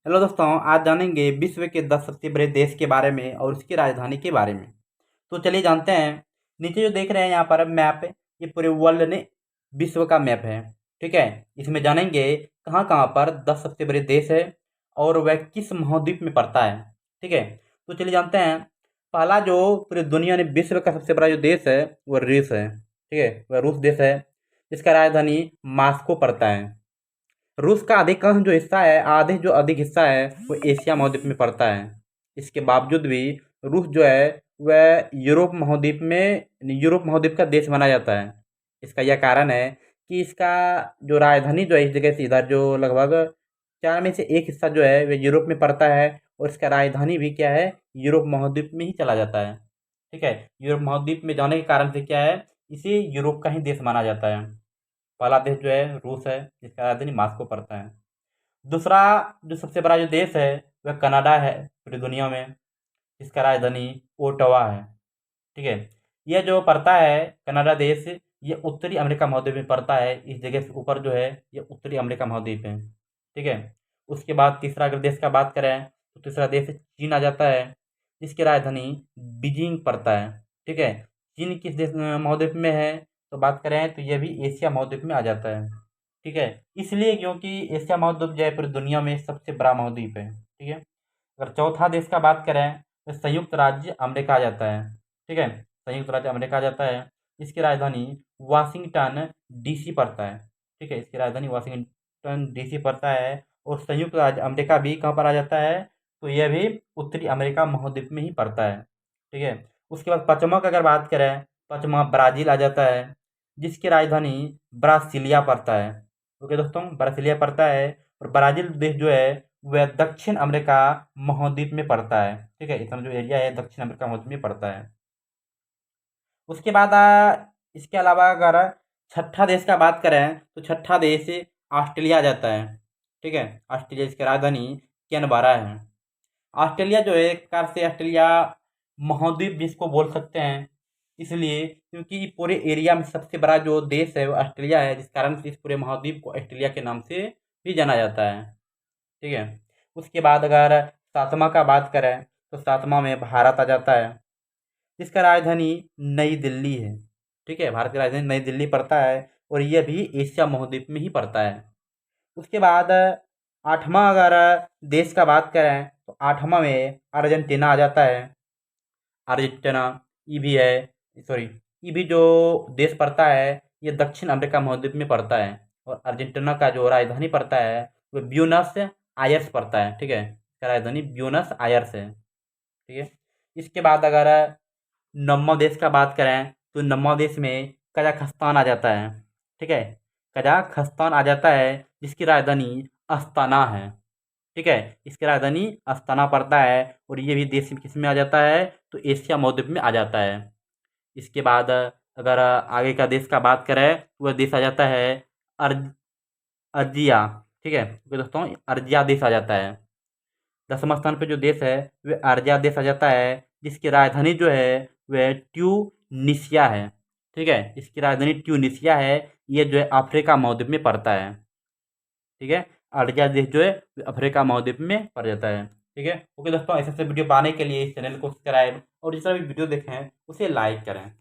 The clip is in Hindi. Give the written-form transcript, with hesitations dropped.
हेलो दोस्तों, आज जानेंगे विश्व के 10 सबसे बड़े देश के बारे में और उसकी राजधानी के बारे में। तो चलिए जानते हैं। नीचे जो देख रहे हैं यहाँ पर मैप, ये पूरे वर्ल्ड ने विश्व का मैप है। ठीक है। इसमें जानेंगे कहाँ कहाँ पर 10 सबसे बड़े देश है और वह किस महाद्वीप में पड़ता है। ठीक है। तो चलिए जानते हैं। पहला जो पूरी दुनिया ने विश्व का सबसे बड़ा जो देश है वह रूस है। ठीक है, वह रूस देश है जिसका राजधानी मॉस्को पड़ता है। रूस का अधिकांश जो हिस्सा है, आधे जो अधिक हिस्सा है वो एशिया महाद्वीप में पड़ता है। इसके बावजूद भी रूस जो है वह यूरोप महाद्वीप का देश माना जाता है। इसका यह कारण है कि इसका जो राजधानी जो है इस जगह से इधर जो लगभग 4 में से 1 हिस्सा जो है वह यूरोप में पड़ता है और इसका राजधानी भी क्या है, यूरोप महाद्वीप में ही चला जाता है। ठीक है। यूरोप महाद्वीप में जाने के कारण से क्या है, इसे यूरोप का ही देश माना जाता है। पहला देश जो है रूस है जिसका राजधानी मॉस्को पड़ता है। दूसरा जो सबसे बड़ा जो देश है वह कनाडा है पूरी दुनिया में, जिसका राजधानी ओटावा है। ठीक है। यह जो पड़ता है कनाडा देश, ये उत्तरी अमेरिका महाद्वीप में पड़ता है। इस जगह से ऊपर जो है ये उत्तरी अमेरिका महाद्वीप है। ठीक है। उसके बाद तीसरा अगर देश का बात करें तो तीसरा देश चीन आ जाता है, जिसकी राजधानी बीजिंग पड़ता है। ठीक है। चीन किस देश महाद्वीप में है तो बात करें तो यह भी एशिया महाद्वीप में आ जाता है। ठीक है। इसलिए क्योंकि एशिया महाद्वीप जो है पूरी दुनिया में सबसे बड़ा महाद्वीप है। ठीक है। अगर चौथा देश का बात करें तो संयुक्त राज्य अमेरिका आ जाता है। ठीक है। संयुक्त राज्य अमेरिका आ जाता है। इसकी राजधानी वाशिंगटन डीसी पड़ता है। ठीक है। इसकी राजधानी वाशिंगटन डीसी पड़ता है और संयुक्त राज्य अमेरिका भी कहाँ पर आ जाता है तो यह भी उत्तरी अमेरिका महाद्वीप में ही पड़ता है। ठीक है। उसके बाद पश्चिमा की अगर बात करें, पश्चिमा ब्राज़ील आ जाता है, जिसकी राजधानी ब्रासिलिया पड़ता है। ओके दोस्तों, ब्रासिलिया पड़ता है और ब्राज़ील देश जो है वह दक्षिण अमेरिका महाद्वीप में पड़ता है। ठीक है। इतना जो एरिया है दक्षिण अमेरिका महाद्वीप में पड़ता है। उसके बाद इसके अलावा अगर छठा देश का बात करें तो छठा देश ऑस्ट्रेलिया आ जाता है। ठीक है। ऑस्ट्रेलिया इसकी राजधानी कैनबरा है। ऑस्ट्रेलिया जो है एक प्रकार से ऑस्ट्रेलिया महाद्वीप जिसको बोल सकते हैं, इसलिए क्योंकि पूरे एरिया में सबसे बड़ा जो देश है वो ऑस्ट्रेलिया है, जिस कारण से इस पूरे महाद्वीप को ऑस्ट्रेलिया के नाम से भी जाना जाता है। ठीक है। उसके बाद अगर सातवां का बात करें तो सातवां में भारत आ जाता है, जिसका राजधानी नई दिल्ली है। ठीक है। भारत की राजधानी नई दिल्ली पड़ता है और यह भी एशिया महाद्वीप में ही पड़ता है। उसके बाद आठवां अगर देश का बात करें तो आठवां में अर्जेंटीना आ जाता है। अर्जेंटीना ये भी है, सॉरी, ये भी जो देश पड़ता है ये दक्षिण अमेरिका महाद्वीप में पड़ता है और अर्जेंटीना का जो राजधानी पड़ता है वो ब्यूनस आयर्स पड़ता है। ठीक है। इसका राजधानी ब्यूनस आयर्स है। ठीक है। इसके बाद अगर नौवां देश का बात करें तो नौवां देश में कजाकिस्तान आ जाता है। ठीक है। कजाकिस्तान आ जाता है जिसकी राजधानी अस्ताना है। ठीक है। इसकी राजधानी अस्ताना पड़ता है और ये भी देश किस में आ जाता है तो एशिया महाद्वीप में आ जाता है। इसके बाद अगर आगे का देश का बात करें तो वह देश आ जाता है अर्ज अर्जिया। ठीक है। तो दोस्तों अर्जिया देश आ जाता है। 10वां स्थान पे जो देश है वह अर्जिया देश आ जाता है, जिसकी राजधानी जो है वह ट्यूनिसिया है। ठीक है। इसकी राजधानी ट्यूनिसिया है। ये जो है अफ्रीका महाद्वीप में पड़ता है। ठीक है। अर्जिया देश जो है वह अफ्रीका महाद्वीप में पड़ जाता है। ठीक है। ओके दोस्तों, ऐसे वीडियो पाने के लिए इस चैनल को सब्सक्राइब और जिस तरह भी वीडियो देखें उसे लाइक करें।